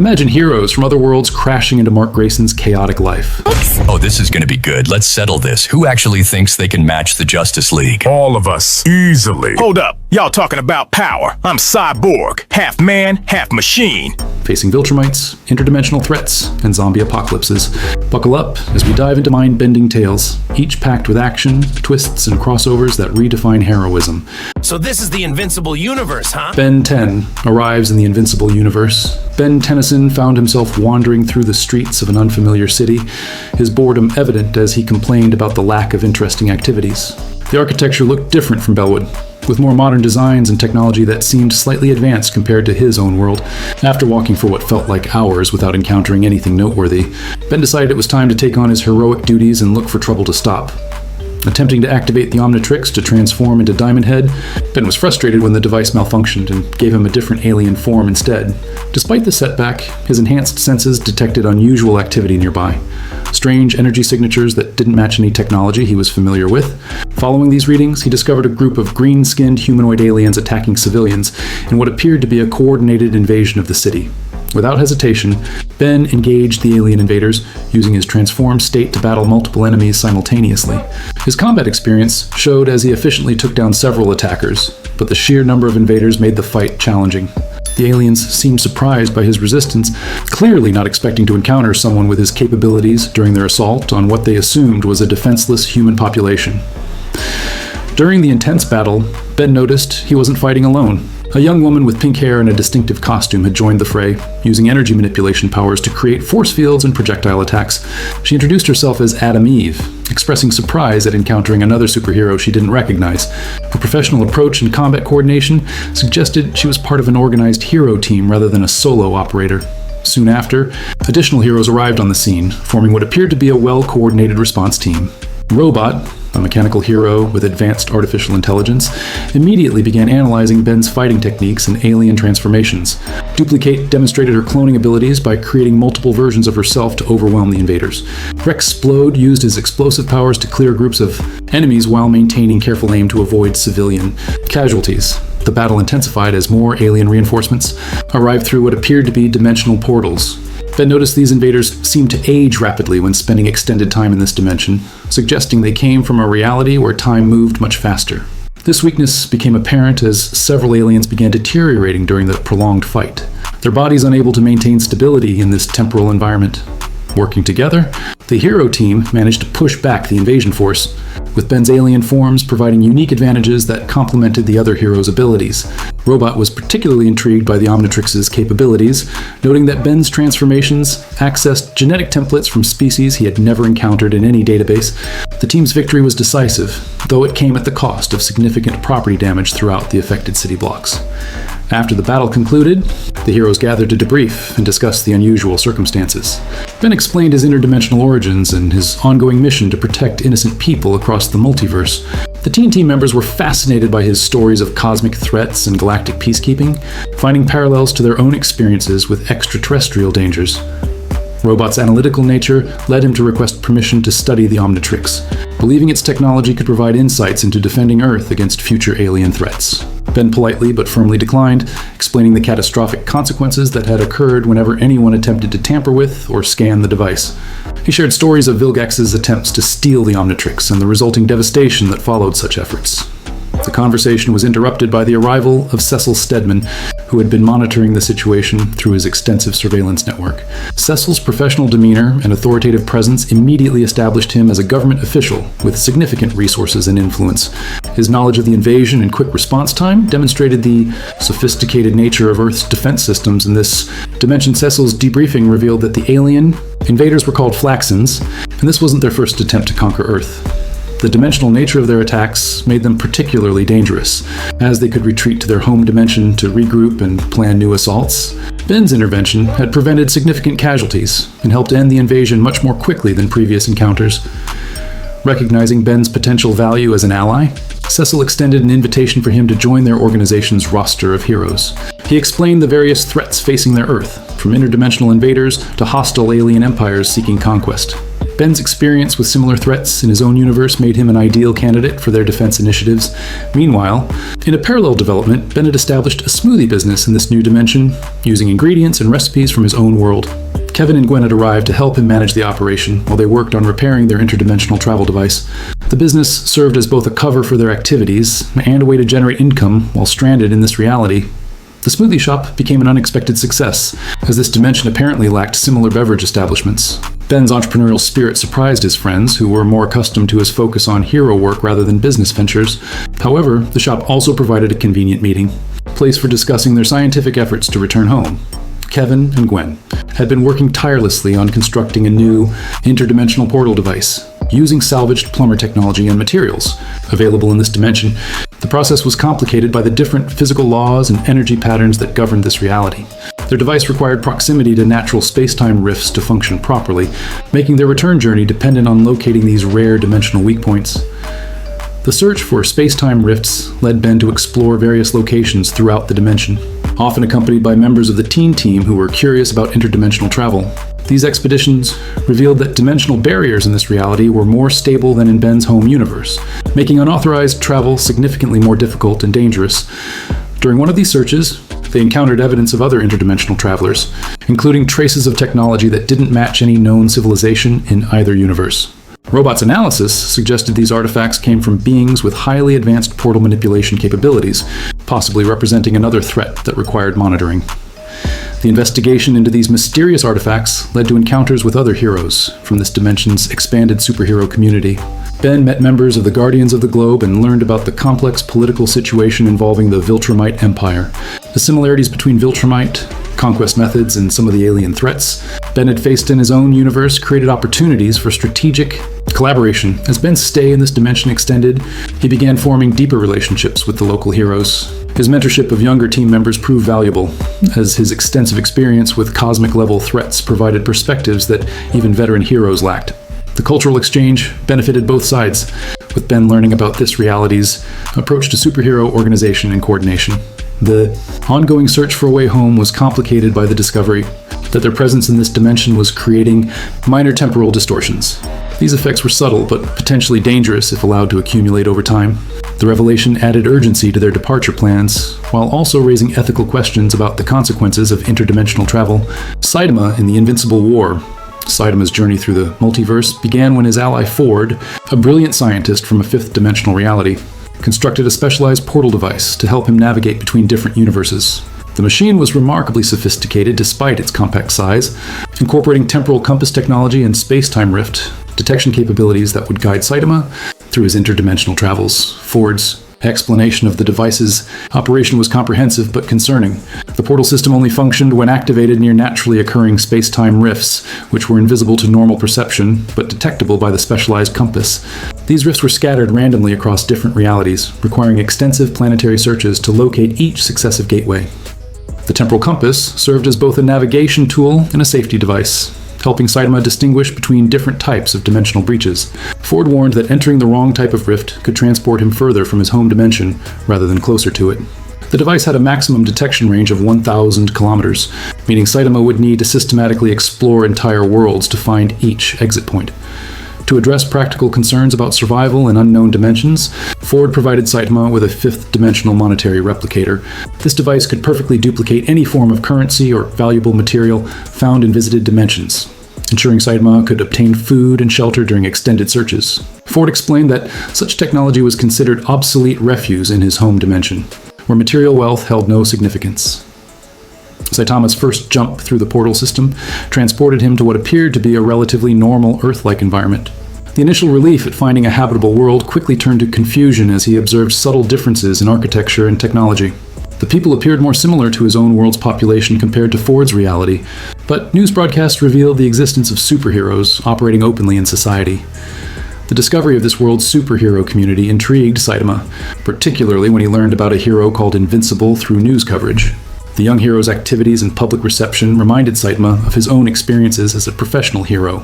Imagine heroes from other worlds crashing into Mark Grayson's chaotic life. Oh, this is gonna be good. Let's settle this. Who actually thinks they can match the Justice League? All of us. Easily. Hold up. Y'all talking about power. I'm Cyborg. Half man, half machine. Facing Viltrumites, interdimensional threats, and zombie apocalypses. Buckle up as we dive into mind-bending tales, each packed with action, twists, and crossovers that redefine heroism. So this is the Invincible universe, huh? Ben 10 arrives in the Invincible universe. Ben Tennyson found himself wandering through the streets of an unfamiliar city, his boredom evident as he complained about the lack of interesting activities. The architecture looked different from Bellwood, with more modern designs and technology that seemed slightly advanced compared to his own world. After walking for what felt like hours without encountering anything noteworthy, Ben decided it was time to take on his heroic duties and look for trouble to stop. Attempting to activate the Omnitrix to transform into Diamond Head, Ben was frustrated when the device malfunctioned and gave him a different alien form instead. Despite the setback, his enhanced senses detected unusual activity nearby. Strange energy signatures that didn't match any technology he was familiar with. Following these readings, he discovered a group of green-skinned humanoid aliens attacking civilians in what appeared to be a coordinated invasion of the city. Without hesitation, Ben engaged the alien invaders, using his transformed state to battle multiple enemies simultaneously. His combat experience showed as he efficiently took down several attackers, but the sheer number of invaders made the fight challenging. The aliens seemed surprised by his resistance, clearly not expecting to encounter someone with his capabilities during their assault on what they assumed was a defenseless human population. During the intense battle, Ben noticed he wasn't fighting alone. A young woman with pink hair and a distinctive costume had joined the fray, using energy manipulation powers to create force fields and projectile attacks. She introduced herself as Adam Eve, expressing surprise at encountering another superhero she didn't recognize. Her professional approach and combat coordination suggested she was part of an organized hero team rather than a solo operator. Soon after, additional heroes arrived on the scene, forming what appeared to be a well-coordinated response team. Robot, a mechanical hero with advanced artificial intelligence, immediately began analyzing Ben's fighting techniques and alien transformations. Duplicate demonstrated her cloning abilities by creating multiple versions of herself to overwhelm the invaders. Rexplode used his explosive powers to clear groups of enemies while maintaining careful aim to avoid civilian casualties. The battle intensified as more alien reinforcements arrived through what appeared to be dimensional portals. Ben noticed these invaders seemed to age rapidly when spending extended time in this dimension, suggesting they came from a reality where time moved much faster. This weakness became apparent as several aliens began deteriorating during the prolonged fight, their bodies unable to maintain stability in this temporal environment. Working together, the hero team managed to push back the invasion force, with Ben's alien forms providing unique advantages that complemented the other heroes' abilities. Robot was particularly intrigued by the Omnitrix's capabilities, noting that Ben's transformations accessed genetic templates from species he had never encountered in any database. The team's victory was decisive, though it came at the cost of significant property damage throughout the affected city blocks. After the battle concluded, the heroes gathered to debrief and discuss the unusual circumstances. Ben explained his interdimensional origins and his ongoing mission to protect innocent people across the multiverse. The teen team members were fascinated by his stories of cosmic threats and galactic peacekeeping, finding parallels to their own experiences with extraterrestrial dangers. Robot's analytical nature led him to request permission to study the Omnitrix, believing its technology could provide insights into defending Earth against future alien threats. Ben politely but firmly declined, explaining the catastrophic consequences that had occurred whenever anyone attempted to tamper with or scan the device. He shared stories of Vilgax's attempts to steal the Omnitrix and the resulting devastation that followed such efforts. The conversation was interrupted by the arrival of Cecil Stedman, who had been monitoring the situation through his extensive surveillance network. Cecil's professional demeanor and authoritative presence immediately established him as a government official with significant resources and influence. His knowledge of the invasion and quick response time demonstrated the sophisticated nature of Earth's defense systems. In this dimension, Cecil's debriefing revealed that the alien invaders were called Flaxons, and this wasn't their first attempt to conquer Earth. The dimensional nature of their attacks made them particularly dangerous, as they could retreat to their home dimension to regroup and plan new assaults. Ben's intervention had prevented significant casualties and helped end the invasion much more quickly than previous encounters. Recognizing Ben's potential value as an ally, Cecil extended an invitation for him to join their organization's roster of heroes. He explained the various threats facing their Earth, from interdimensional invaders to hostile alien empires seeking conquest. Ben's experience with similar threats in his own universe made him an ideal candidate for their defense initiatives. Meanwhile, in a parallel development, Ben had established a smoothie business in this new dimension, using ingredients and recipes from his own world. Kevin and Gwen had arrived to help him manage the operation while they worked on repairing their interdimensional travel device. The business served as both a cover for their activities and a way to generate income while stranded in this reality. The smoothie shop became an unexpected success, as this dimension apparently lacked similar beverage establishments. Ben's entrepreneurial spirit surprised his friends, who were more accustomed to his focus on hero work rather than business ventures. However, the shop also provided a convenient meeting place for discussing their scientific efforts to return home. Kevin and Gwen had been working tirelessly on constructing a new interdimensional portal device, using salvaged plumber technology and materials available in this dimension. The process was complicated by the different physical laws and energy patterns that governed this reality. Their device required proximity to natural space-time rifts to function properly, making their return journey dependent on locating these rare dimensional weak points. The search for space-time rifts led Ben to explore various locations throughout the dimension, often accompanied by members of the teen team who were curious about interdimensional travel. These expeditions revealed that dimensional barriers in this reality were more stable than in Ben's home universe, making unauthorized travel significantly more difficult and dangerous. During one of these searches, they encountered evidence of other interdimensional travelers, including traces of technology that didn't match any known civilization in either universe. Robot's analysis suggested these artifacts came from beings with highly advanced portal manipulation capabilities, possibly representing another threat that required monitoring. The investigation into these mysterious artifacts led to encounters with other heroes from this dimension's expanded superhero community. Ben met members of the Guardians of the Globe and learned about the complex political situation involving the Viltrumite Empire. The similarities between Viltrumite, conquest methods, and some of the alien threats Ben had faced in his own universe created opportunities for strategic collaboration. As Ben's stay in this dimension extended, he began forming deeper relationships with the local heroes. His mentorship of younger team members proved valuable, as his extensive experience with cosmic-level threats provided perspectives that even veteran heroes lacked. The cultural exchange benefited both sides, with Ben learning about this reality's approach to superhero organization and coordination. The ongoing search for a way home was complicated by the discovery that their presence in this dimension was creating minor temporal distortions. These effects were subtle, but potentially dangerous if allowed to accumulate over time. The revelation added urgency to their departure plans, while also raising ethical questions about the consequences of interdimensional travel. Saitama in the Invincible War. Saitama's journey through the multiverse began when his ally Ford, a brilliant scientist from a fifth-dimensional reality, constructed a specialized portal device to help him navigate between different universes. The machine was remarkably sophisticated despite its compact size, incorporating temporal compass technology and space-time rift detection capabilities that would guide Saitama through his interdimensional travels. Ford's explanation of the device's operation was comprehensive but concerning. The portal system only functioned when activated near naturally occurring space-time rifts, which were invisible to normal perception but detectable by the specialized compass. These rifts were scattered randomly across different realities, requiring extensive planetary searches to locate each successive gateway. The temporal compass served as both a navigation tool and a safety device, helping Saitama distinguish between different types of dimensional breaches. Ford warned that entering the wrong type of rift could transport him further from his home dimension rather than closer to it. The device had a maximum detection range of 1,000 kilometers, meaning Saitama would need to systematically explore entire worlds to find each exit point. To address practical concerns about survival in unknown dimensions, Ford provided Saitama with a fifth-dimensional monetary replicator. This device could perfectly duplicate any form of currency or valuable material found in visited dimensions, ensuring Saitama could obtain food and shelter during extended searches. Ford explained that such technology was considered obsolete refuse in his home dimension, where material wealth held no significance. Saitama's first jump through the portal system transported him to what appeared to be a relatively normal Earth-like environment. The initial relief at finding a habitable world quickly turned to confusion as he observed subtle differences in architecture and technology. The people appeared more similar to his own world's population compared to Ford's reality, but news broadcasts revealed the existence of superheroes operating openly in society. The discovery of this world's superhero community intrigued Saitama, particularly when he learned about a hero called Invincible through news coverage. The young hero's activities and public reception reminded Saitama of his own experiences as a professional hero.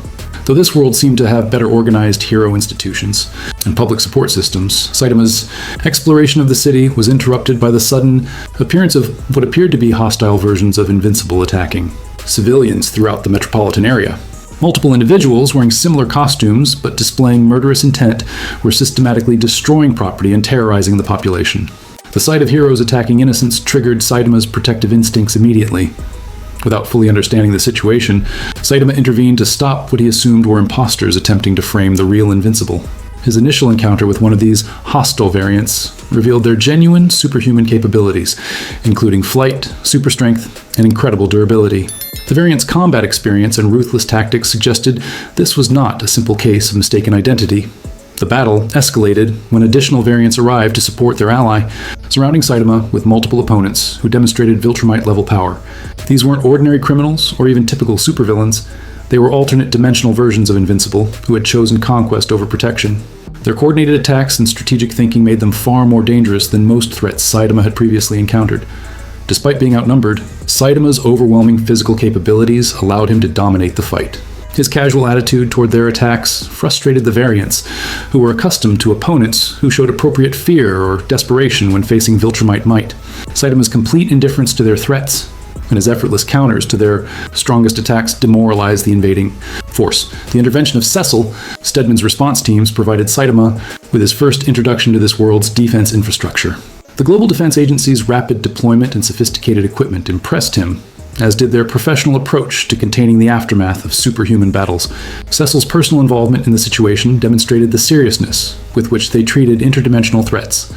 Though this world seemed to have better organized hero institutions and public support systems, Saitama's exploration of the city was interrupted by the sudden appearance of what appeared to be hostile versions of Invincible attacking civilians throughout the metropolitan area. Multiple individuals wearing similar costumes but displaying murderous intent were systematically destroying property and terrorizing the population. The sight of heroes attacking innocents triggered Saitama's protective instincts immediately. Without fully understanding the situation, Saitama intervened to stop what he assumed were imposters attempting to frame the real Invincible. His initial encounter with one of these hostile variants revealed their genuine superhuman capabilities, including flight, super strength, and incredible durability. The variant's combat experience and ruthless tactics suggested this was not a simple case of mistaken identity. The battle escalated when additional variants arrived to support their ally, surrounding Saitama with multiple opponents who demonstrated Viltrumite-level power. These weren't ordinary criminals or even typical supervillains. They were alternate dimensional versions of Invincible who had chosen conquest over protection. Their coordinated attacks and strategic thinking made them far more dangerous than most threats Saitama had previously encountered. Despite being outnumbered, Saitama's overwhelming physical capabilities allowed him to dominate the fight. His casual attitude toward their attacks frustrated the variants, who were accustomed to opponents who showed appropriate fear or desperation when facing Viltrumite might. Saitama's complete indifference to their threats and his effortless counters to their strongest attacks demoralized the invading force. The intervention of Cecil, Stedman's response teams, provided Saitama with his first introduction to this world's defense infrastructure. The Global Defense Agency's rapid deployment and sophisticated equipment impressed him, as did their professional approach to containing the aftermath of superhuman battles. Cecil's personal involvement in the situation demonstrated the seriousness with which they treated interdimensional threats.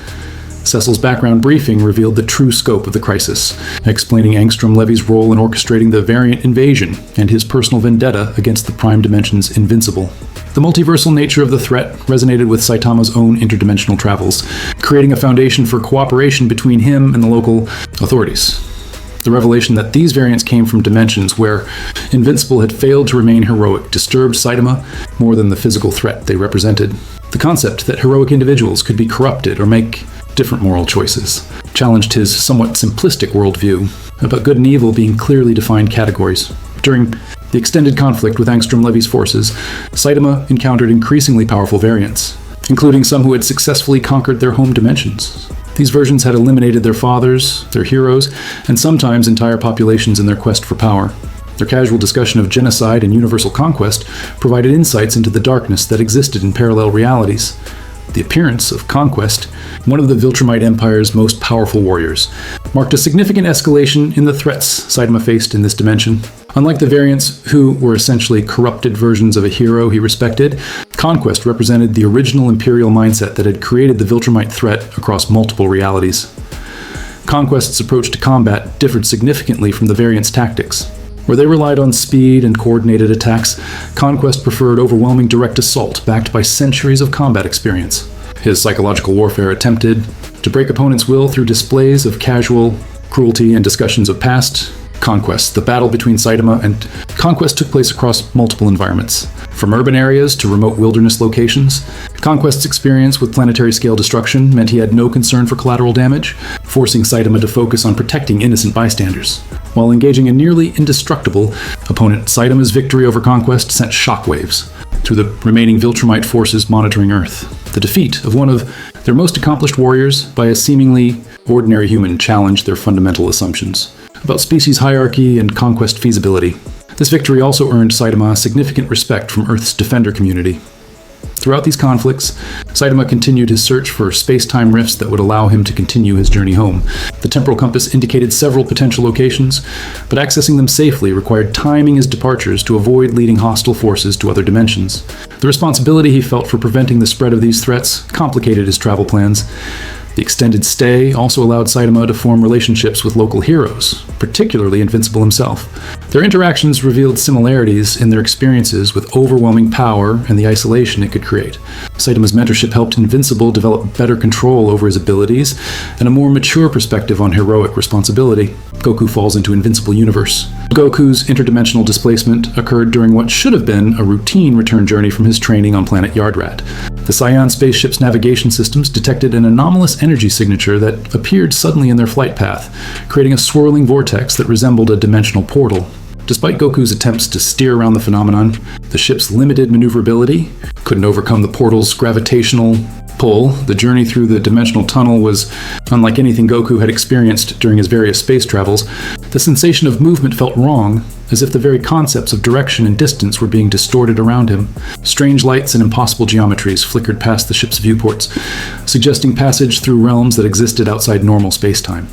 Cecil's background briefing revealed the true scope of the crisis, explaining Angstrom Levy's role in orchestrating the variant invasion and his personal vendetta against the Prime Dimension's Invincible. The multiversal nature of the threat resonated with Saitama's own interdimensional travels, creating a foundation for cooperation between him and the local authorities. The revelation that these variants came from dimensions where Invincible had failed to remain heroic disturbed Saitama more than the physical threat they represented. The concept that heroic individuals could be corrupted or make different moral choices challenged his somewhat simplistic worldview about good and evil being clearly defined categories. During the extended conflict with Angstrom Levy's forces, Saitama encountered increasingly powerful variants, including some who had successfully conquered their home dimensions. These versions had eliminated their fathers, their heroes, and sometimes entire populations in their quest for power. Their casual discussion of genocide and universal conquest provided insights into the darkness that existed in parallel realities. The appearance of Conquest, one of the Viltrumite Empire's most powerful warriors, marked a significant escalation in the threats Saitama faced in this dimension. Unlike the variants who were essentially corrupted versions of a hero he respected, Conquest represented the original Imperial mindset that had created the Viltrumite threat across multiple realities. Conquest's approach to combat differed significantly from the variants' tactics. Where they relied on speed and coordinated attacks, Conquest preferred overwhelming direct assault backed by centuries of combat experience. His psychological warfare attempted to break opponents' will through displays of casual cruelty and discussions of past conquests. The battle between Saitama and Conquest took place across multiple environments. From urban areas to remote wilderness locations, Conquest's experience with planetary-scale destruction meant he had no concern for collateral damage, forcing Saitama to focus on protecting innocent bystanders. While engaging a nearly indestructible opponent, Saitama's victory over Conquest sent shockwaves through the remaining Viltrumite forces monitoring Earth. The defeat of one of their most accomplished warriors by a seemingly ordinary human challenged their fundamental assumptions about species hierarchy and conquest feasibility. This victory also earned Saitama significant respect from Earth's defender community. Throughout these conflicts, Saitama continued his search for space-time rifts that would allow him to continue his journey home. The temporal compass indicated several potential locations, but accessing them safely required timing his departures to avoid leading hostile forces to other dimensions. The responsibility he felt for preventing the spread of these threats complicated his travel plans. The extended stay also allowed Saitama to form relationships with local heroes, particularly Invincible himself. Their interactions revealed similarities in their experiences with overwhelming power and the isolation it could create. Saitama's mentorship helped Invincible develop better control over his abilities and a more mature perspective on heroic responsibility. Goku falls into Invincible Universe. Goku's interdimensional displacement occurred during what should have been a routine return journey from his training on planet Yardrat. The Scion spaceship's navigation systems detected an anomalous energy signature that appeared suddenly in their flight path, creating a swirling vortex that resembled a dimensional portal. Despite Goku's attempts to steer around the phenomenon, the ship's limited maneuverability couldn't overcome the portal's gravitational pull, the journey through the dimensional tunnel was unlike anything Goku had experienced during his various space travels. The sensation of movement felt wrong, as if the very concepts of direction and distance were being distorted around him. Strange lights and impossible geometries flickered past the ship's viewports, suggesting passage through realms that existed outside normal space-time.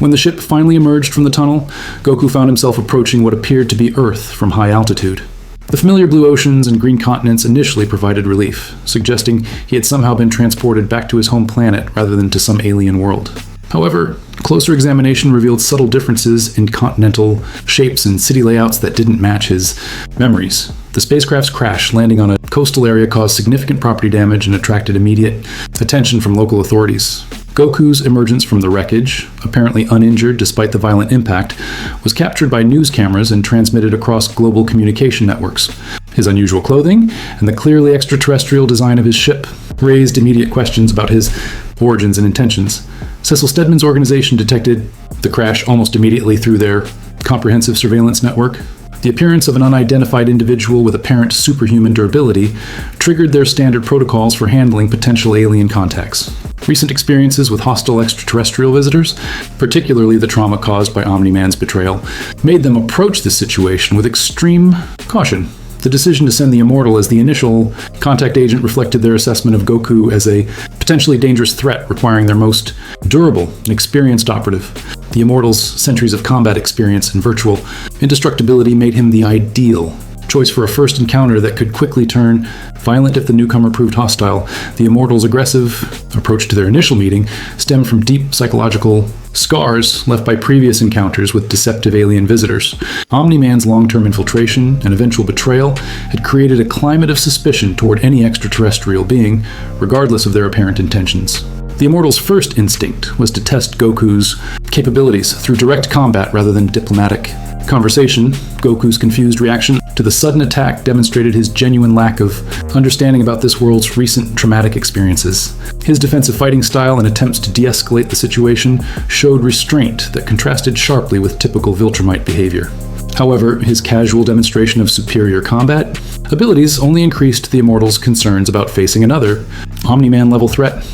When the ship finally emerged from the tunnel, Goku found himself approaching what appeared to be Earth from high altitude. The familiar blue oceans and green continents initially provided relief, suggesting he had somehow been transported back to his home planet rather than to some alien world. However, closer examination revealed subtle differences in continental shapes and city layouts that didn't match his memories. The spacecraft's crash landing on a coastal area caused significant property damage and attracted immediate attention from local authorities. Goku's emergence from the wreckage, apparently uninjured despite the violent impact, was captured by news cameras and transmitted across global communication networks. His unusual clothing and the clearly extraterrestrial design of his ship raised immediate questions about his origins and intentions. Cecil Stedman's organization detected the crash almost immediately through their comprehensive surveillance network. The appearance of an unidentified individual with apparent superhuman durability triggered their standard protocols for handling potential alien contacts. Recent experiences with hostile extraterrestrial visitors, particularly the trauma caused by Omni-Man's betrayal, made them approach this situation with extreme caution. The decision to send the Immortal as the initial contact agent reflected their assessment of Goku as a potentially dangerous threat requiring their most durable and experienced operative. The Immortal's centuries of combat experience and virtual indestructibility made him the ideal choice for a first encounter that could quickly turn violent if the newcomer proved hostile. The Immortal's aggressive approach to their initial meeting stemmed from deep psychological scars left by previous encounters with deceptive alien visitors. Omni-Man's long-term infiltration and eventual betrayal had created a climate of suspicion toward any extraterrestrial being, regardless of their apparent intentions. The Immortal's first instinct was to test Goku's capabilities through direct combat rather than diplomatic conversation. Goku's confused reaction to the sudden attack demonstrated his genuine lack of understanding about this world's recent traumatic experiences. His defensive fighting style and attempts to de-escalate the situation showed restraint that contrasted sharply with typical Viltrumite behavior. However, his casual demonstration of superior combat abilities only increased the Immortal's concerns about facing another Omni-Man level threat.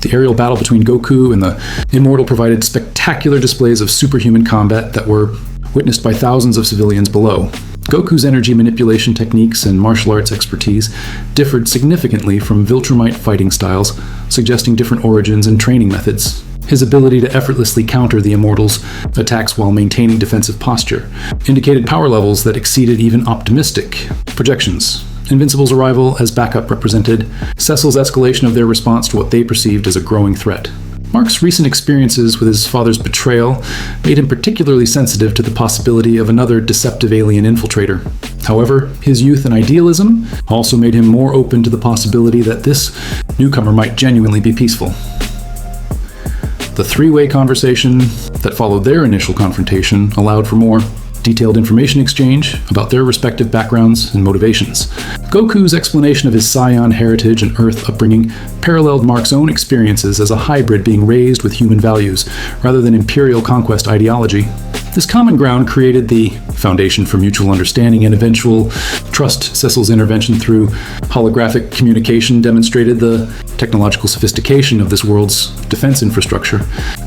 The aerial battle between Goku and the Immortal provided spectacular displays of superhuman combat that were witnessed by thousands of civilians below. Goku's energy manipulation techniques and martial arts expertise differed significantly from Viltrumite fighting styles, suggesting different origins and training methods. His ability to effortlessly counter the Immortal's attacks while maintaining defensive posture indicated power levels that exceeded even optimistic projections. Invincible's arrival as backup represented Cecil's escalation of their response to what they perceived as a growing threat. Mark's recent experiences with his father's betrayal made him particularly sensitive to the possibility of another deceptive alien infiltrator. However, his youth and idealism also made him more open to the possibility that this newcomer might genuinely be peaceful. The three-way conversation that followed their initial confrontation allowed for more detailed information exchange about their respective backgrounds and motivations. Goku's explanation of his Saiyan heritage and Earth upbringing paralleled Mark's own experiences as a hybrid being raised with human values rather than imperial conquest ideology. This common ground created the foundation for mutual understanding and eventual trust. Cecil's intervention through holographic communication demonstrated the technological sophistication of this world's defense infrastructure.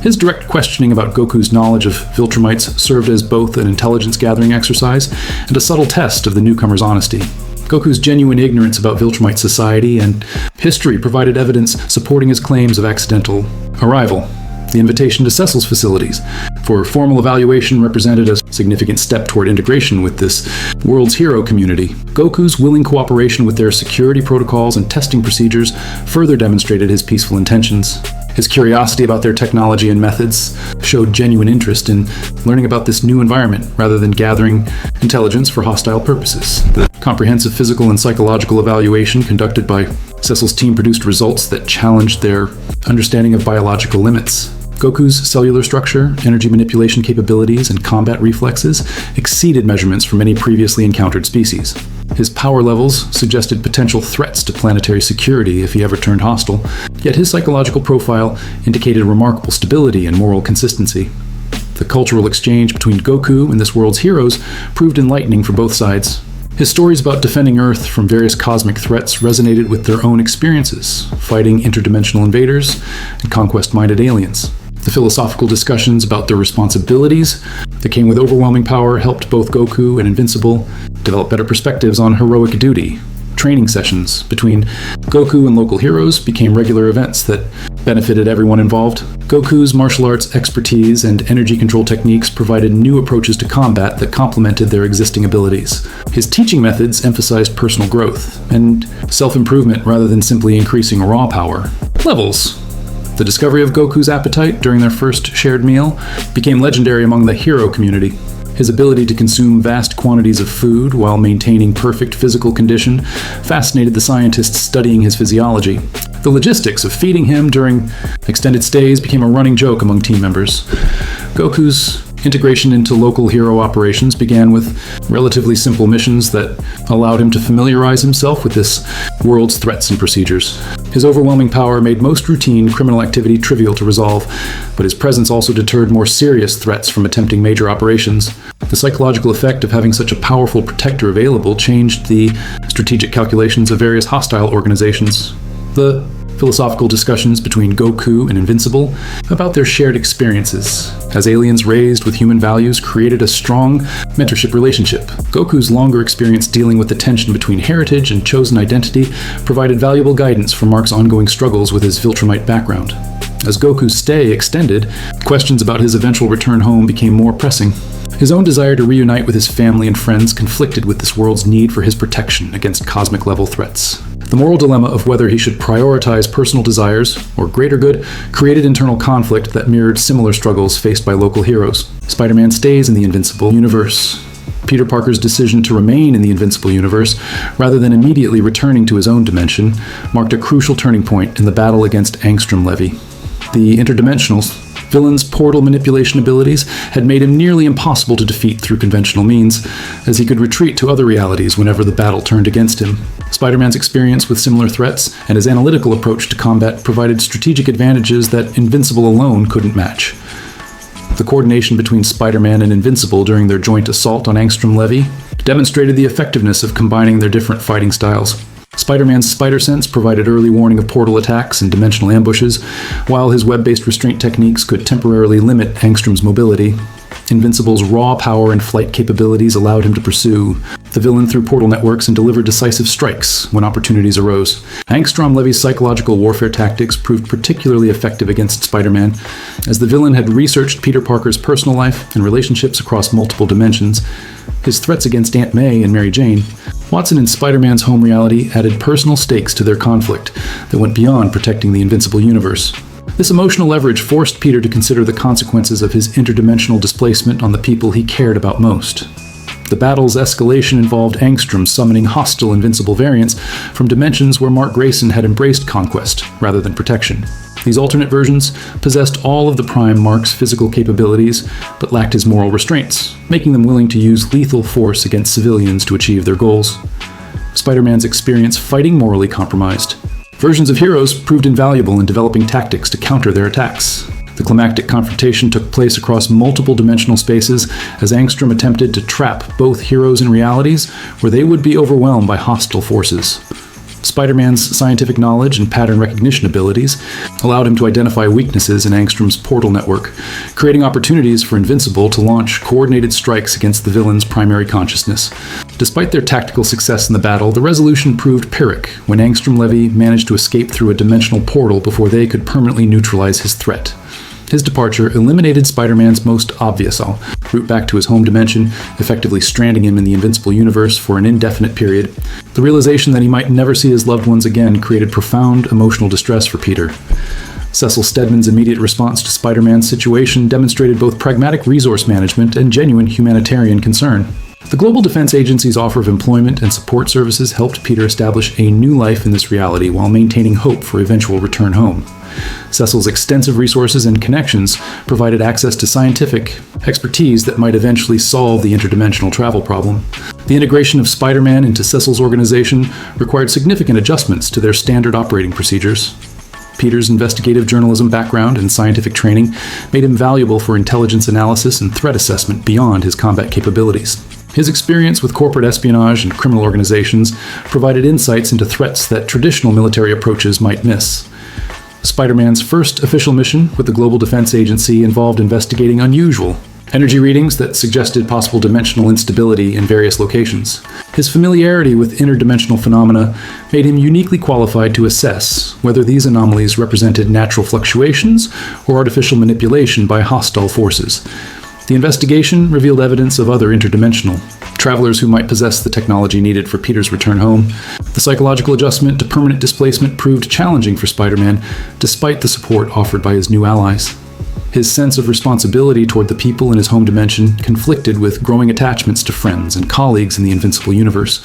His direct questioning about Goku's knowledge of Viltrumites served as both an intelligence-gathering exercise and a subtle test of the newcomer's honesty. Goku's genuine ignorance about Viltrumite society and history provided evidence supporting his claims of accidental arrival. The invitation to Cecil's facilities for formal evaluation represented a significant step toward integration with this world's hero community. Goku's willing cooperation with their security protocols and testing procedures further demonstrated his peaceful intentions. His curiosity about their technology and methods showed genuine interest in learning about this new environment rather than gathering intelligence for hostile purposes. The comprehensive physical and psychological evaluation conducted by Cecil's team produced results that challenged their understanding of biological limits. Goku's cellular structure, energy manipulation capabilities, and combat reflexes exceeded measurements from any previously encountered species. His power levels suggested potential threats to planetary security if he ever turned hostile, yet his psychological profile indicated remarkable stability and moral consistency. The cultural exchange between Goku and this world's heroes proved enlightening for both sides. His stories about defending Earth from various cosmic threats resonated with their own experiences, fighting interdimensional invaders and conquest-minded aliens. The philosophical discussions about their responsibilities that came with overwhelming power helped both Goku and Invincible develop better perspectives on heroic duty. Training sessions between Goku and local heroes became regular events that benefited everyone involved. Goku's martial arts expertise and energy control techniques provided new approaches to combat that complemented their existing abilities. His teaching methods emphasized personal growth and self-improvement rather than simply increasing raw power. Levels. The discovery of Goku's appetite during their first shared meal became legendary among the hero community. His ability to consume vast quantities of food while maintaining perfect physical condition fascinated the scientists studying his physiology. The logistics of feeding him during extended stays became a running joke among team members. Goku's integration into local hero operations began with relatively simple missions that allowed him to familiarize himself with this world's threats and procedures. His overwhelming power made most routine criminal activity trivial to resolve, but his presence also deterred more serious threats from attempting major operations. The psychological effect of having such a powerful protector available changed the strategic calculations of various hostile organizations. The philosophical discussions between Goku and Invincible about their shared experiences as aliens raised with human values created a strong mentorship relationship. Goku's longer experience dealing with the tension between heritage and chosen identity provided valuable guidance for Mark's ongoing struggles with his Viltrumite background. As Goku's stay extended, questions about his eventual return home became more pressing. His own desire to reunite with his family and friends conflicted with this world's need for his protection against cosmic-level threats. The moral dilemma of whether he should prioritize personal desires or greater good created internal conflict that mirrored similar struggles faced by local heroes. Spider-Man stays in the Invincible universe. Peter Parker's decision to remain in the Invincible universe, rather than immediately returning to his own dimension, marked a crucial turning point in the battle against Angstrom Levy. The interdimensionals villain's portal manipulation abilities had made him nearly impossible to defeat through conventional means, as he could retreat to other realities whenever the battle turned against him. Spider-Man's experience with similar threats and his analytical approach to combat provided strategic advantages that Invincible alone couldn't match. The coordination between Spider-Man and Invincible during their joint assault on Angstrom Levy demonstrated the effectiveness of combining their different fighting styles. Spider-Man's spider sense provided early warning of portal attacks and dimensional ambushes, while his web-based restraint techniques could temporarily limit Angstrom's mobility. Invincible's raw power and flight capabilities allowed him to pursue the villain through portal networks and deliver decisive strikes when opportunities arose. Angstrom Levy's psychological warfare tactics proved particularly effective against Spider-Man, as the villain had researched Peter Parker's personal life and relationships across multiple dimensions. His threats against Aunt May and Mary Jane, Watson and Spider-Man's home reality added personal stakes to their conflict that went beyond protecting the Invincible universe. This emotional leverage forced Peter to consider the consequences of his interdimensional displacement on the people he cared about most. The battle's escalation involved Angstrom summoning hostile Invincible variants from dimensions where Mark Grayson had embraced conquest rather than protection. These alternate versions possessed all of the Prime Mark's physical capabilities, but lacked his moral restraints, making them willing to use lethal force against civilians to achieve their goals. Spider-Man's experience fighting morally compromised. Versions of heroes proved invaluable in developing tactics to counter their attacks. The climactic confrontation took place across multiple dimensional spaces as Angstrom attempted to trap both heroes in realities where they would be overwhelmed by hostile forces. Spider-Man's scientific knowledge and pattern recognition abilities allowed him to identify weaknesses in Angstrom's portal network, creating opportunities for Invincible to launch coordinated strikes against the villain's primary consciousness. Despite their tactical success in the battle, the resolution proved Pyrrhic when Angstrom Levy managed to escape through a dimensional portal before they could permanently neutralize his threat. His departure eliminated Spider-Man's most obvious route back to his home dimension, effectively stranding him in the Invincible universe for an indefinite period. The realization that he might never see his loved ones again created profound emotional distress for Peter. Cecil Stedman's immediate response to Spider-Man's situation demonstrated both pragmatic resource management and genuine humanitarian concern. The Global Defense Agency's offer of employment and support services helped Peter establish a new life in this reality while maintaining hope for eventual return home. Cecil's extensive resources and connections provided access to scientific expertise that might eventually solve the interdimensional travel problem. The integration of Spider-Man into Cecil's organization required significant adjustments to their standard operating procedures. Peter's investigative journalism background and scientific training made him valuable for intelligence analysis and threat assessment beyond his combat capabilities. His experience with corporate espionage and criminal organizations provided insights into threats that traditional military approaches might miss. Spider-Man's first official mission with the Global Defense Agency involved investigating unusual energy readings that suggested possible dimensional instability in various locations. His familiarity with interdimensional phenomena made him uniquely qualified to assess whether these anomalies represented natural fluctuations or artificial manipulation by hostile forces. The investigation revealed evidence of other interdimensional travelers who might possess the technology needed for Peter's return home. The psychological adjustment to permanent displacement proved challenging for Spider-Man, despite the support offered by his new allies. His sense of responsibility toward the people in his home dimension conflicted with growing attachments to friends and colleagues in the Invincible universe.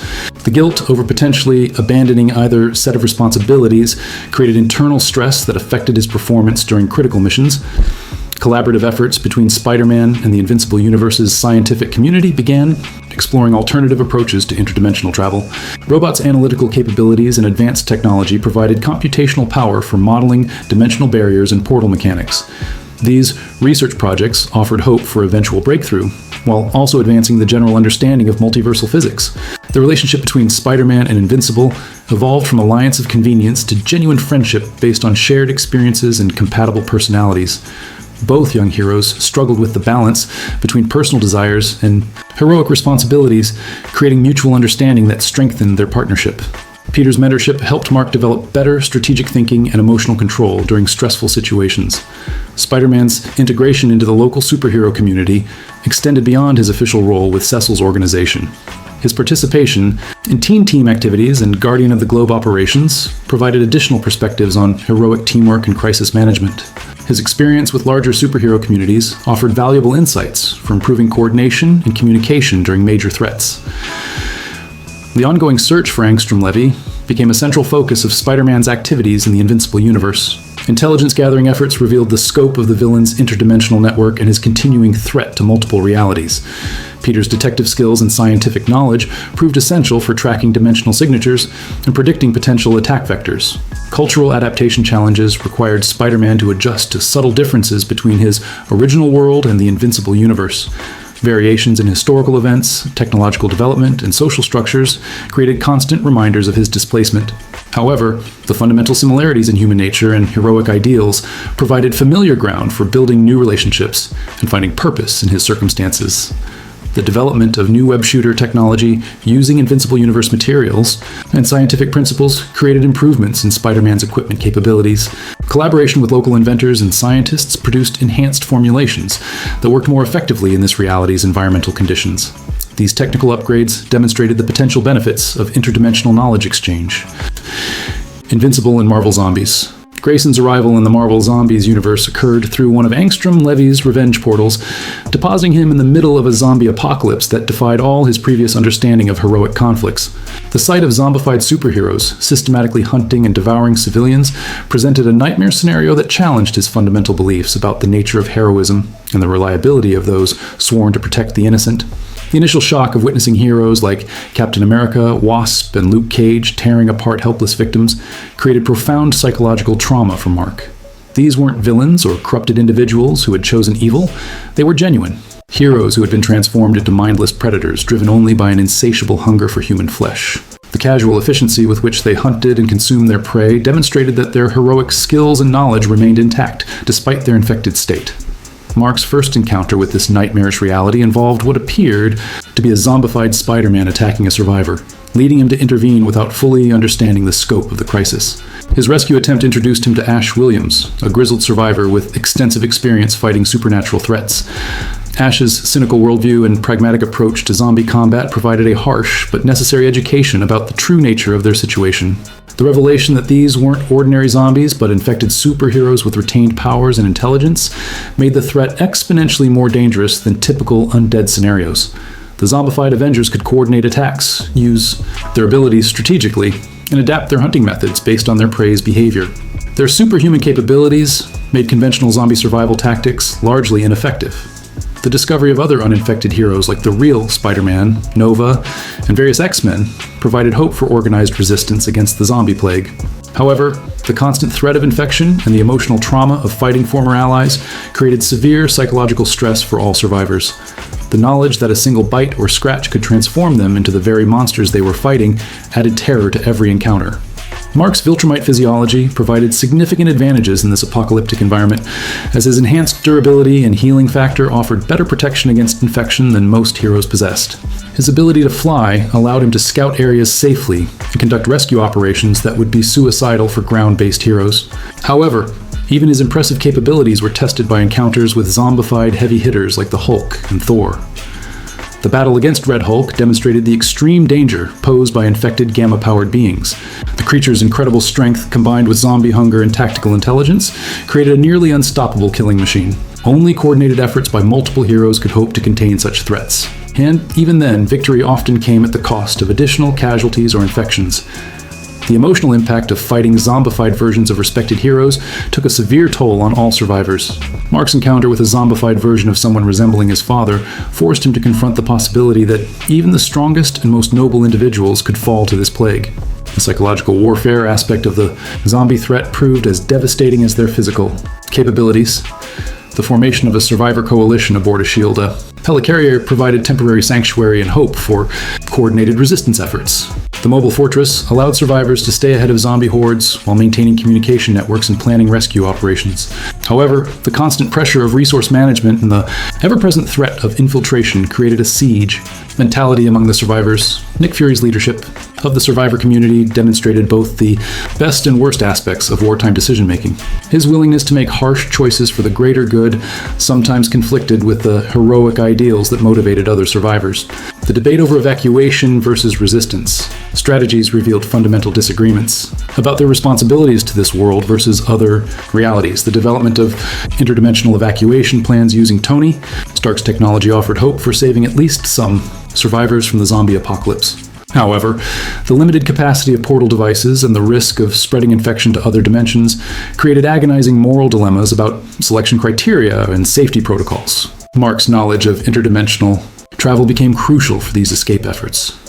The guilt over potentially abandoning either set of responsibilities created internal stress that affected his performance during critical missions. Collaborative efforts between Spider-Man and the Invincible universe's scientific community began exploring alternative approaches to interdimensional travel. Robot's analytical capabilities and advanced technology provided computational power for modeling dimensional barriers and portal mechanics. These research projects offered hope for eventual breakthrough, while also advancing the general understanding of multiversal physics. The relationship between Spider-Man and Invincible evolved from alliance of convenience to genuine friendship based on shared experiences and compatible personalities. Both young heroes struggled with the balance between personal desires and heroic responsibilities, creating mutual understanding that strengthened their partnership. Peter's mentorship helped Mark develop better strategic thinking and emotional control during stressful situations. Spider-Man's integration into the local superhero community extended beyond his official role with Cecil's organization. His participation in Teen Team activities and Guardian of the Globe operations provided additional perspectives on heroic teamwork and crisis management. His experience with larger superhero communities offered valuable insights for improving coordination and communication during major threats. The ongoing search for Angstrom Levy became a central focus of Spider-Man's activities in the Invincible universe. Intelligence gathering efforts revealed the scope of the villain's interdimensional network and his continuing threat to multiple realities. Peter's detective skills and scientific knowledge proved essential for tracking dimensional signatures and predicting potential attack vectors. Cultural adaptation challenges required Spider-Man to adjust to subtle differences between his original world and the Invincible universe. Variations in historical events, technological development, and social structures created constant reminders of his displacement. However, the fundamental similarities in human nature and heroic ideals provided familiar ground for building new relationships and finding purpose in his circumstances. The development of new web shooter technology using Invincible Universe materials and scientific principles created improvements in Spider-Man's equipment capabilities. Collaboration with local inventors and scientists produced enhanced formulations that worked more effectively in this reality's environmental conditions. These technical upgrades demonstrated the potential benefits of interdimensional knowledge exchange. Invincible and Marvel Zombies. Grayson's arrival in the Marvel Zombies universe occurred through one of Angstrom Levy's revenge portals, depositing him in the middle of a zombie apocalypse that defied all his previous understanding of heroic conflicts. The sight of zombified superheroes systematically hunting and devouring civilians presented a nightmare scenario that challenged his fundamental beliefs about the nature of heroism and the reliability of those sworn to protect the innocent. The initial shock of witnessing heroes like Captain America, Wasp, and Luke Cage tearing apart helpless victims created profound psychological trauma for Mark. These weren't villains or corrupted individuals who had chosen evil. They were genuine. Heroes who had been transformed into mindless predators driven only by an insatiable hunger for human flesh. The casual efficiency with which they hunted and consumed their prey demonstrated that their heroic skills and knowledge remained intact despite their infected state. Mark's first encounter with this nightmarish reality involved what appeared to be a zombified Spider-Man attacking a survivor, leading him to intervene without fully understanding the scope of the crisis. His rescue attempt introduced him to Ash Williams, a grizzled survivor with extensive experience fighting supernatural threats. Ash's cynical worldview and pragmatic approach to zombie combat provided a harsh but necessary education about the true nature of their situation. The revelation that these weren't ordinary zombies but infected superheroes with retained powers and intelligence made the threat exponentially more dangerous than typical undead scenarios. The zombified Avengers could coordinate attacks, use their abilities strategically, and adapt their hunting methods based on their prey's behavior. Their superhuman capabilities made conventional zombie survival tactics largely ineffective. The discovery of other uninfected heroes like the real Spider-Man, Nova, and various X-Men provided hope for organized resistance against the zombie plague. However, the constant threat of infection and the emotional trauma of fighting former allies created severe psychological stress for all survivors. The knowledge that a single bite or scratch could transform them into the very monsters they were fighting added terror to every encounter. Mark's Viltrumite physiology provided significant advantages in this apocalyptic environment, as his enhanced durability and healing factor offered better protection against infection than most heroes possessed. His ability to fly allowed him to scout areas safely and conduct rescue operations that would be suicidal for ground-based heroes. However, even his impressive capabilities were tested by encounters with zombified heavy hitters like the Hulk and Thor. The battle against Red Hulk demonstrated the extreme danger posed by infected gamma-powered beings. The creature's incredible strength, combined with zombie hunger and tactical intelligence, created a nearly unstoppable killing machine. Only coordinated efforts by multiple heroes could hope to contain such threats. And even then, victory often came at the cost of additional casualties or infections. The emotional impact of fighting zombified versions of respected heroes took a severe toll on all survivors. Mark's encounter with a zombified version of someone resembling his father forced him to confront the possibility that even the strongest and most noble individuals could fall to this plague. The psychological warfare aspect of the zombie threat proved as devastating as their physical capabilities. The formation of a survivor coalition aboard a shield, a helicarrier provided temporary sanctuary and hope for coordinated resistance efforts. The mobile fortress allowed survivors to stay ahead of zombie hordes while maintaining communication networks and planning rescue operations. However, the constant pressure of resource management and the ever-present threat of infiltration created a siege mentality among the survivors. Nick Fury's leadership of the survivor community demonstrated both the best and worst aspects of wartime decision-making. His willingness to make harsh choices for the greater good sometimes conflicted with the heroic ideals that motivated other survivors. The debate over evacuation versus resistance strategies revealed fundamental disagreements about their responsibilities to this world versus other realities. The development of interdimensional evacuation plans using Tony Stark's technology offered hope for saving at least some survivors from the zombie apocalypse. However, the limited capacity of portal devices and the risk of spreading infection to other dimensions created agonizing moral dilemmas about selection criteria and safety protocols. Mark's knowledge of interdimensional travel became crucial for these escape efforts.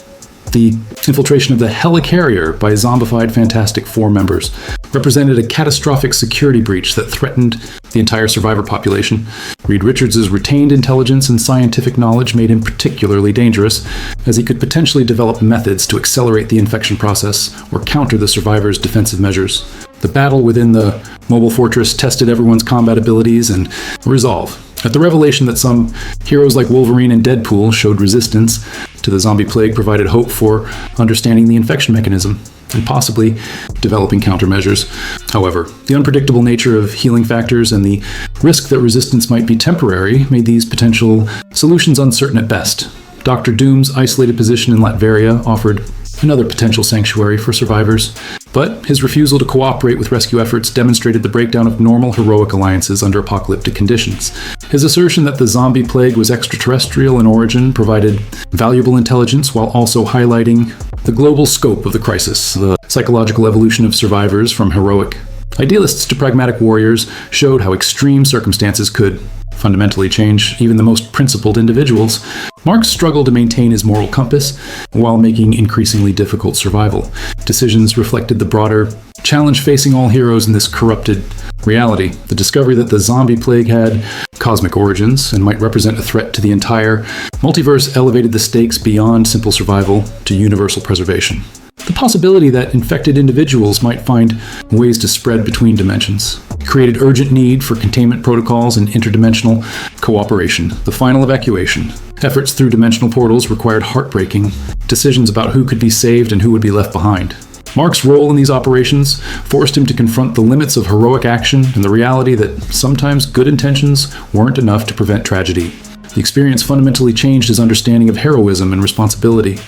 The infiltration of the helicarrier by zombified Fantastic Four members represented a catastrophic security breach that threatened the entire survivor population. Reed Richards' retained intelligence and scientific knowledge made him particularly dangerous, as he could potentially develop methods to accelerate the infection process or counter the survivors' defensive measures. The battle within the mobile fortress tested everyone's combat abilities and resolve. At the revelation that some heroes like Wolverine and Deadpool showed resistance to the zombie plague provided hope for understanding the infection mechanism and possibly developing countermeasures. However, the unpredictable nature of healing factors and the risk that resistance might be temporary made these potential solutions uncertain at best. Dr. Doom's isolated position in Latveria offered another potential sanctuary for survivors, but his refusal to cooperate with rescue efforts demonstrated the breakdown of normal heroic alliances under apocalyptic conditions. His assertion that the zombie plague was extraterrestrial in origin provided valuable intelligence while also highlighting the global scope of the crisis. The psychological evolution of survivors from heroic idealists to pragmatic warriors showed how extreme circumstances could fundamentally change even the most principled individuals. Mark struggled to maintain his moral compass while making increasingly difficult survival decisions reflected the broader challenge facing all heroes in this corrupted reality. The discovery that the zombie plague had cosmic origins and might represent a threat to the entire multiverse elevated the stakes beyond simple survival to universal preservation. The possibility that infected individuals might find ways to spread between dimensions created urgent need for containment protocols and interdimensional cooperation. The final evacuation efforts through dimensional portals required heartbreaking decisions about who could be saved and who would be left behind. Mark's role in these operations forced him to confront the limits of heroic action and the reality that sometimes good intentions weren't enough to prevent tragedy. The experience fundamentally changed his understanding of heroism and responsibility.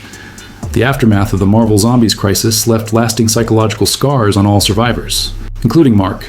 The aftermath of the Marvel Zombies crisis left lasting psychological scars on all survivors, including Mark.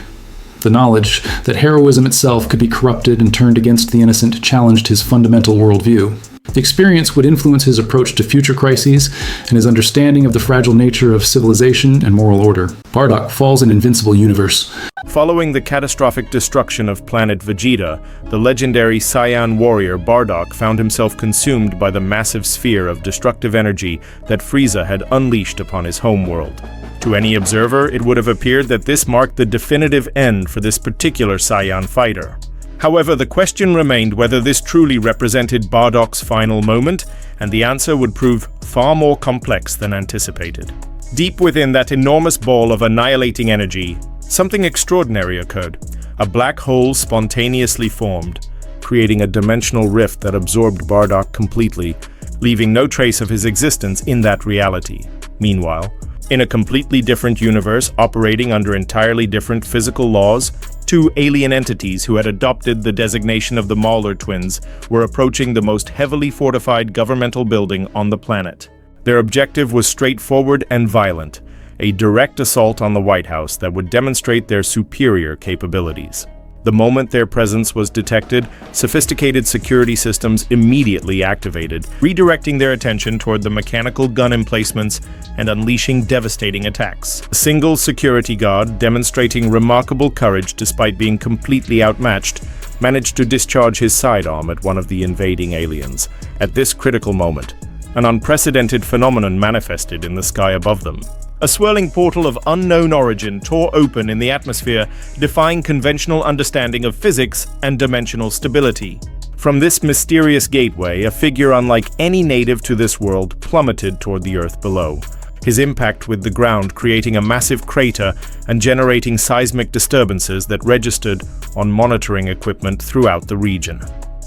The knowledge that heroism itself could be corrupted and turned against the innocent challenged his fundamental worldview. The experience would influence his approach to future crises and his understanding of the fragile nature of civilization and moral order. BARDOCK falls in Invincible Universe. Following the catastrophic destruction of planet Vegeta, the legendary Saiyan warrior BARDOCK found himself consumed by the massive sphere of destructive energy that Frieza had unleashed upon his homeworld. To any observer, it would have appeared that this marked the definitive end for this particular Saiyan fighter. However, the question remained whether this truly represented Bardock's final moment, and the answer would prove far more complex than anticipated. Deep within that enormous ball of annihilating energy, something extraordinary occurred. A black hole spontaneously formed, creating a dimensional rift that absorbed Bardock completely, leaving no trace of his existence in that reality. Meanwhile, in a completely different universe operating under entirely different physical laws, two alien entities who had adopted the designation of the Mauler twins were approaching the most heavily fortified governmental building on the planet. Their objective was straightforward and violent, a direct assault on the White House that would demonstrate their superior capabilities. The moment their presence was detected, sophisticated security systems immediately activated, redirecting their attention toward the mechanical gun emplacements and unleashing devastating attacks. A single security guard, demonstrating remarkable courage despite being completely outmatched, managed to discharge his sidearm at one of the invading aliens. At this critical moment, an unprecedented phenomenon manifested in the sky above them. A swirling portal of unknown origin tore open in the atmosphere, defying conventional understanding of physics and dimensional stability. From this mysterious gateway, a figure unlike any native to this world plummeted toward the earth below, his impact with the ground creating a massive crater and generating seismic disturbances that registered on monitoring equipment throughout the region.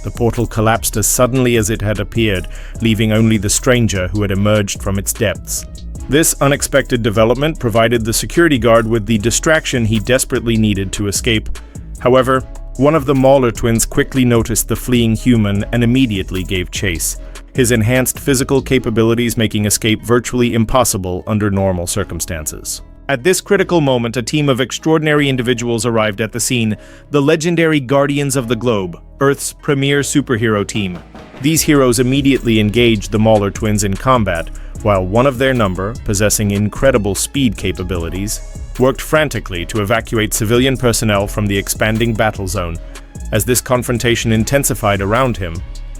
The portal collapsed as suddenly as it had appeared, leaving only the stranger who had emerged from its depths. This unexpected development provided the security guard with the distraction he desperately needed to escape. However, one of the Mauler twins quickly noticed the fleeing human and immediately gave chase, his enhanced physical capabilities making escape virtually impossible under normal circumstances. At this critical moment, a team of extraordinary individuals arrived at the scene, the legendary Guardians of the Globe, Earth's premier superhero team. These heroes immediately engaged the Mauler twins in combat, while one of their number, possessing incredible speed capabilities, worked frantically to evacuate civilian personnel from the expanding battle zone. As this confrontation intensified around him,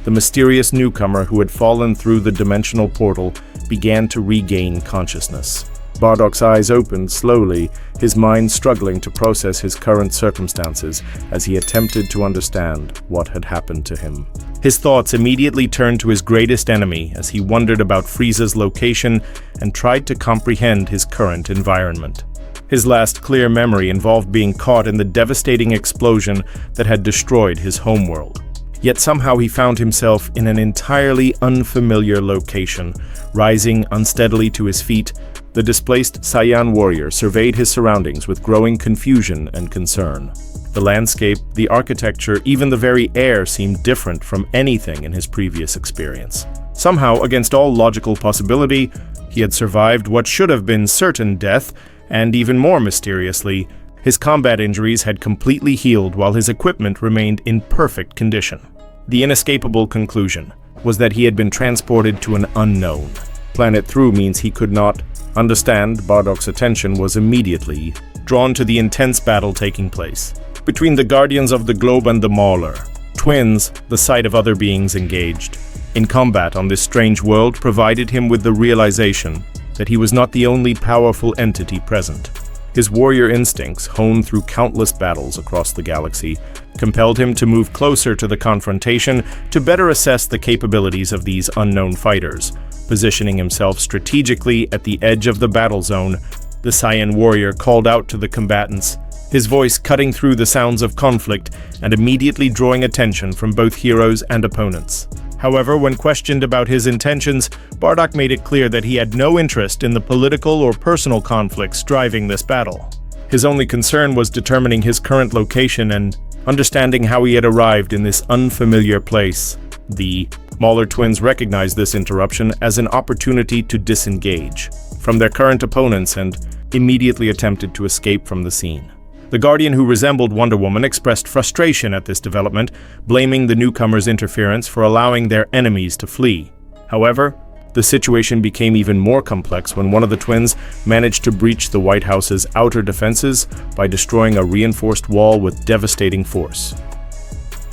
the mysterious newcomer who had fallen through the dimensional portal began to regain consciousness. Bardock's eyes opened slowly, his mind struggling to process his current circumstances as he attempted to understand what had happened to him. His thoughts immediately turned to his greatest enemy as he wondered about Frieza's location and tried to comprehend his current environment. His last clear memory involved being caught in the devastating explosion that had destroyed his homeworld. Yet somehow he found himself in an entirely unfamiliar location. Rising unsteadily to his feet, the displaced Saiyan warrior surveyed his surroundings with growing confusion and concern. The landscape, the architecture, even the very air seemed different from anything in his previous experience. Somehow, against all logical possibility, he had survived what should have been certain death, and even more mysteriously, his combat injuries had completely healed while his equipment remained in perfect condition. The inescapable conclusion was that he had been transported to an unknown planet through means he could not understand. Bardock's attention was immediately drawn to the intense battle taking place between the Guardians of the Globe and the Mauler twins, the sight of other beings engaged in combat on this strange world provided him with the realization that he was not the only powerful entity present. His warrior instincts, honed through countless battles across the galaxy, compelled him to move closer to the confrontation to better assess the capabilities of these unknown fighters. Positioning himself strategically at the edge of the battle zone, the Saiyan warrior called out to the combatants, his voice cutting through the sounds of conflict and immediately drawing attention from both heroes and opponents. However, when questioned about his intentions, Bardock made it clear that he had no interest in the political or personal conflicts driving this battle. His only concern was determining his current location and understanding how he had arrived in this unfamiliar place. The Mauler twins recognized this interruption as an opportunity to disengage from their current opponents and immediately attempted to escape from the scene. The Guardian, who resembled Wonder Woman, expressed frustration at this development, blaming the newcomers' interference for allowing their enemies to flee. However, the situation became even more complex when one of the twins managed to breach the White House's outer defenses by destroying a reinforced wall with devastating force.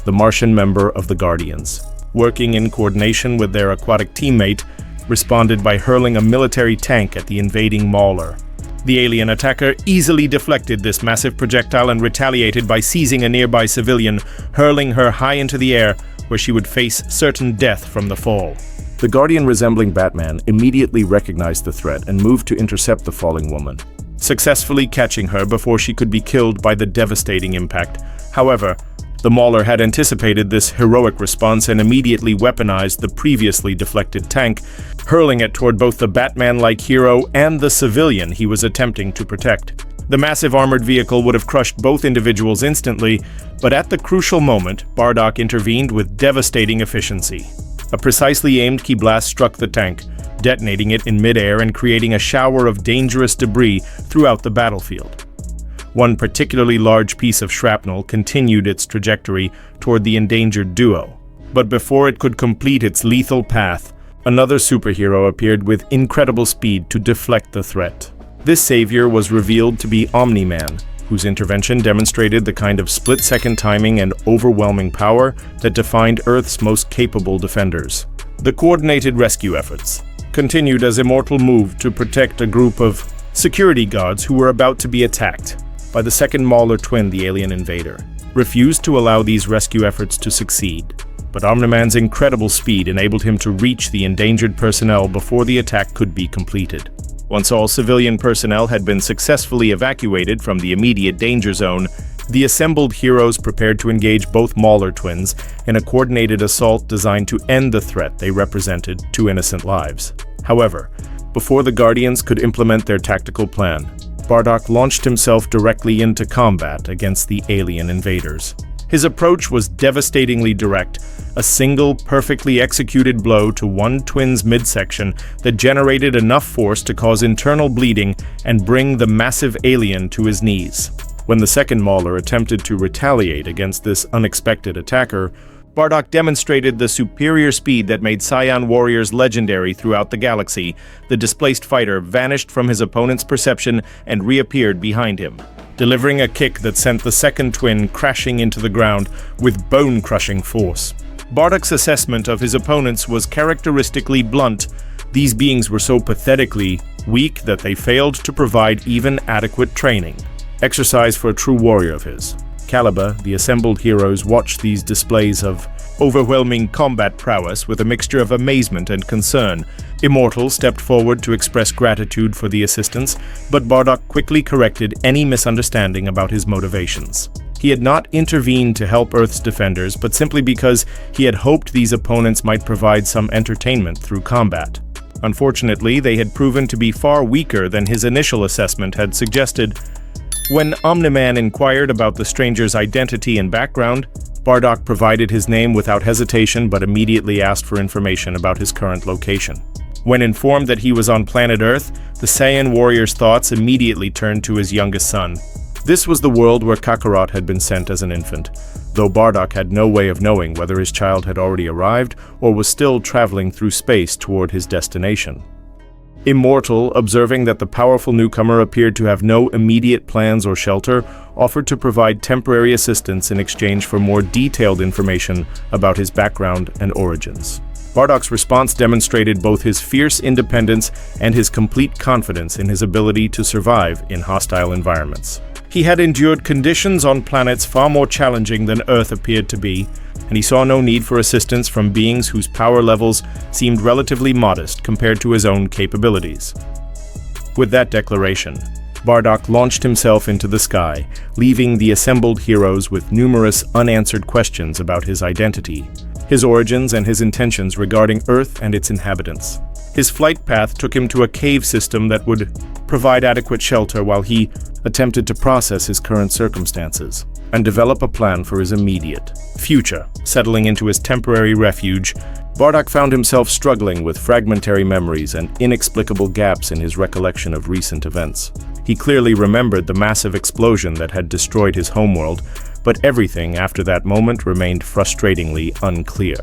The Martian member of the Guardians, working in coordination with their aquatic teammate, responded by hurling a military tank at the invading Mauler. The alien attacker easily deflected this massive projectile and retaliated by seizing a nearby civilian, hurling her high into the air, where she would face certain death from the fall. The Guardian resembling Batman immediately recognized the threat and moved to intercept the falling woman, successfully catching her before she could be killed by the devastating impact. However, the Mauler had anticipated this heroic response and immediately weaponized the previously deflected tank, hurling it toward both the Batman-like hero and the civilian he was attempting to protect. The massive armored vehicle would have crushed both individuals instantly, but at the crucial moment, BARDOCK intervened with devastating efficiency. A precisely aimed key blast struck the tank, detonating it in midair and creating a shower of dangerous debris throughout the battlefield. One particularly large piece of shrapnel continued its trajectory toward the endangered duo. But before it could complete its lethal path, another superhero appeared with incredible speed to deflect the threat. This savior was revealed to be Omni-Man, whose intervention demonstrated the kind of split-second timing and overwhelming power that defined Earth's most capable defenders. The coordinated rescue efforts continued as Immortal moved to protect a group of security guards who were about to be attacked by the second Mauler twin, the alien invader, refused to allow these rescue efforts to succeed. But Omni-Man's incredible speed enabled him to reach the endangered personnel before the attack could be completed. Once all civilian personnel had been successfully evacuated from the immediate danger zone, the assembled heroes prepared to engage both Mauler twins in a coordinated assault designed to end the threat they represented to innocent lives. However, before the Guardians could implement their tactical plan, BARDOCK launched himself directly into combat against the alien invaders. His approach was devastatingly direct, a single, perfectly executed blow to one twin's midsection that generated enough force to cause internal bleeding and bring the massive alien to his knees. When the second Mauler attempted to retaliate against this unexpected attacker, BARDOCK demonstrated the superior speed that made Saiyan warriors legendary throughout the galaxy. The displaced fighter vanished from his opponent's perception and reappeared behind him, delivering a kick that sent the second twin crashing into the ground with bone-crushing force. BARDOCK's assessment of his opponents was characteristically blunt. These beings were so pathetically weak that they failed to provide even adequate training. Exercise for a true warrior of his. Caliber, the assembled heroes watched these displays of overwhelming combat prowess with a mixture of amazement and concern. Immortal stepped forward to express gratitude for the assistance, but BARDOCK quickly corrected any misunderstanding about his motivations. He had not intervened to help Earth's defenders, but simply because he had hoped these opponents might provide some entertainment through combat. Unfortunately, they had proven to be far weaker than his initial assessment had suggested. When Omni-Man inquired about the stranger's identity and background, BARDOCK provided his name without hesitation but immediately asked for information about his current location. When informed that he was on planet Earth, the Saiyan warrior's thoughts immediately turned to his youngest son. This was the world where Kakarot had been sent as an infant, though BARDOCK had no way of knowing whether his child had already arrived or was still traveling through space toward his destination. Immortal, observing that the powerful newcomer appeared to have no immediate plans or shelter, offered to provide temporary assistance in exchange for more detailed information about his background and origins. BARDOCK's response demonstrated both his fierce independence and his complete confidence in his ability to survive in hostile environments. He had endured conditions on planets far more challenging than Earth appeared to be, and he saw no need for assistance from beings whose power levels seemed relatively modest compared to his own capabilities. With that declaration, BARDOCK launched himself into the sky, leaving the assembled heroes with numerous unanswered questions about his identity, his origins, and his intentions regarding Earth and its inhabitants. His flight path took him to a cave system that would provide adequate shelter while he attempted to process his current circumstances and develop a plan for his immediate future. Settling into his temporary refuge, BARDOCK found himself struggling with fragmentary memories and inexplicable gaps in his recollection of recent events. He clearly remembered the massive explosion that had destroyed his homeworld, but everything after that moment remained frustratingly unclear.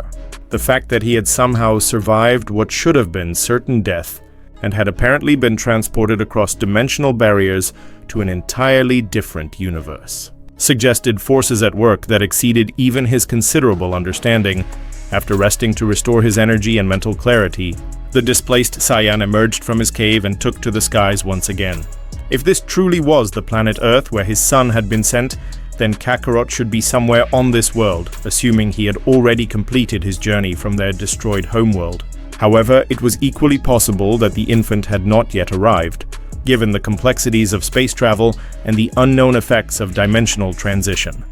The fact that he had somehow survived what should have been certain death and had apparently been transported across dimensional barriers to an entirely different universe suggested forces at work that exceeded even his considerable understanding. After resting to restore his energy and mental clarity, the displaced Saiyan emerged from his cave and took to the skies once again. If this truly was the planet Earth where his son had been sent, then Kakarot should be somewhere on this world, assuming he had already completed his journey from their destroyed homeworld. However, it was equally possible that the infant had not yet arrived, given the complexities of space travel and the unknown effects of dimensional transition.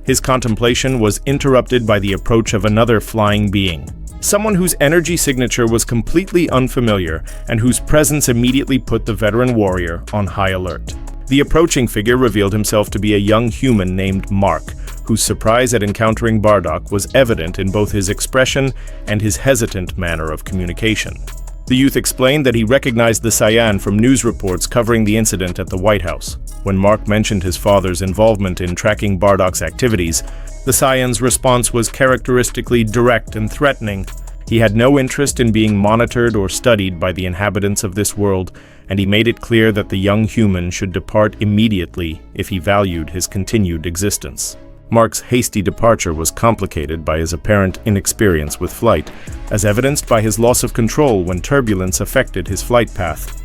His contemplation was interrupted by the approach of another flying being, someone whose energy signature was completely unfamiliar and whose presence immediately put the veteran warrior on high alert. The approaching figure revealed himself to be a young human named Mark, whose surprise at encountering Bardock was evident in both his expression and his hesitant manner of communication. The youth explained that he recognized the Saiyan from news reports covering the incident at the White House. When Mark mentioned his father's involvement in tracking Bardock's activities, the Saiyan's response was characteristically direct and threatening. He had no interest in being monitored or studied by the inhabitants of this world, and he made it clear that the young human should depart immediately if he valued his continued existence. Mark's hasty departure was complicated by his apparent inexperience with flight, as evidenced by his loss of control when turbulence affected his flight path.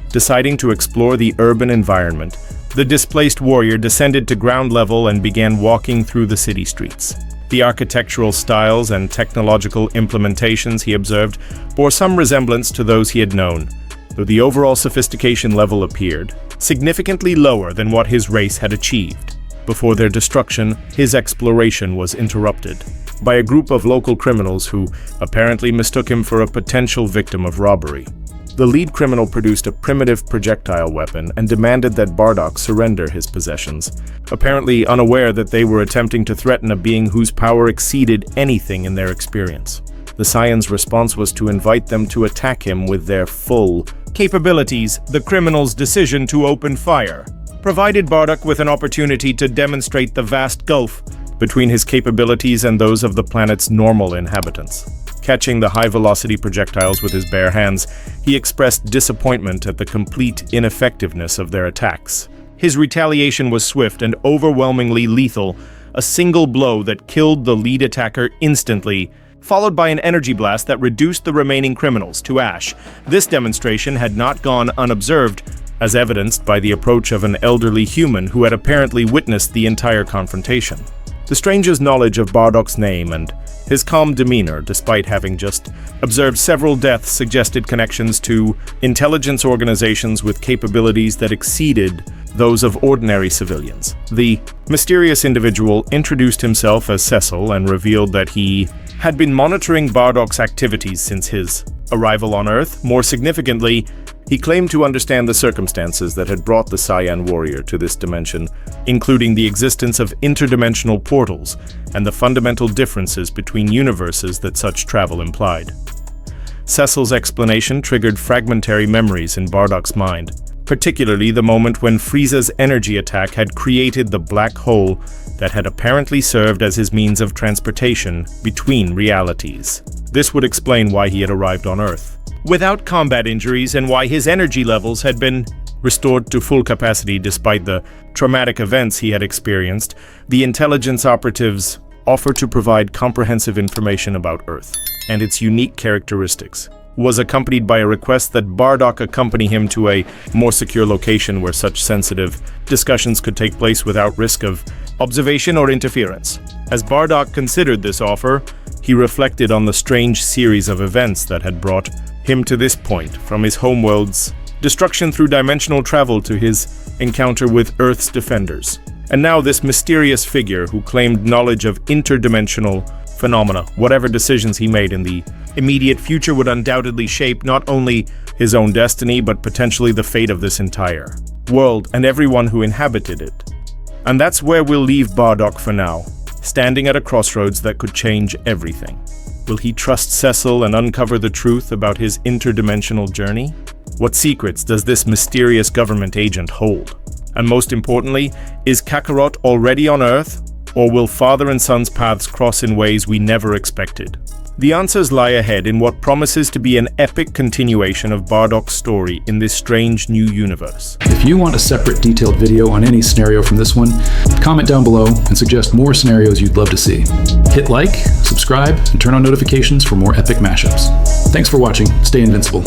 Deciding to explore the urban environment, the displaced warrior descended to ground level and began walking through the city streets. The architectural styles and technological implementations he observed bore some resemblance to those he had known, though the overall sophistication level appeared significantly lower than what his race had achieved. Before their destruction, his exploration was interrupted by a group of local criminals who apparently mistook him for a potential victim of robbery. The lead criminal produced a primitive projectile weapon and demanded that Bardock surrender his possessions, apparently unaware that they were attempting to threaten a being whose power exceeded anything in their experience. The Saiyan's response was to invite them to attack him with their full capabilities. The criminal's decision to open fire provided Bardock with an opportunity to demonstrate the vast gulf between his capabilities and those of the planet's normal inhabitants. Catching the high-velocity projectiles with his bare hands, he expressed disappointment at the complete ineffectiveness of their attacks. His retaliation was swift and overwhelmingly lethal, a single blow that killed the lead attacker instantly, followed by an energy blast that reduced the remaining criminals to ash. This demonstration had not gone unobserved, as evidenced by the approach of an elderly human who had apparently witnessed the entire confrontation. The stranger's knowledge of Bardock's name and his calm demeanor, despite having just observed several deaths, suggested connections to intelligence organizations with capabilities that exceeded those of ordinary civilians. The mysterious individual introduced himself as Cecil and revealed that he had been monitoring Bardock's activities since his arrival on Earth. More significantly, he claimed to understand the circumstances that had brought the Saiyan warrior to this dimension, including the existence of interdimensional portals and the fundamental differences between universes that such travel implied. Cecil's explanation triggered fragmentary memories in Bardock's mind, particularly the moment when Frieza's energy attack had created the black hole that had apparently served as his means of transportation between realities. This would explain why he had arrived on Earth without combat injuries and why his energy levels had been restored to full capacity despite the traumatic events he had experienced. The intelligence operatives offered to provide comprehensive information about Earth and its unique characteristics was accompanied by a request that Bardock accompany him to a more secure location where such sensitive discussions could take place without risk of observation or interference. As Bardock considered this offer, he reflected on the strange series of events that had brought him to this point, from his homeworld's destruction through dimensional travel to his encounter with Earth's defenders. And now this mysterious figure who claimed knowledge of interdimensional phenomena. Whatever decisions he made in the immediate future would undoubtedly shape not only his own destiny, but potentially the fate of this entire world and everyone who inhabited it. And that's where we'll leave Bardock for now, standing at a crossroads that could change everything. Will he trust Cecil and uncover the truth about his interdimensional journey? What secrets does this mysterious government agent hold? And most importantly, is Kakarot already on Earth, or will father and son's paths cross in ways we never expected? The answers lie ahead in what promises to be an epic continuation of Bardock's story in this strange new universe. If you want a separate detailed video on any scenario from this one, comment down below and suggest more scenarios you'd love to see. Hit like, subscribe, and turn on notifications for more epic mashups. Thanks for watching. Stay invincible.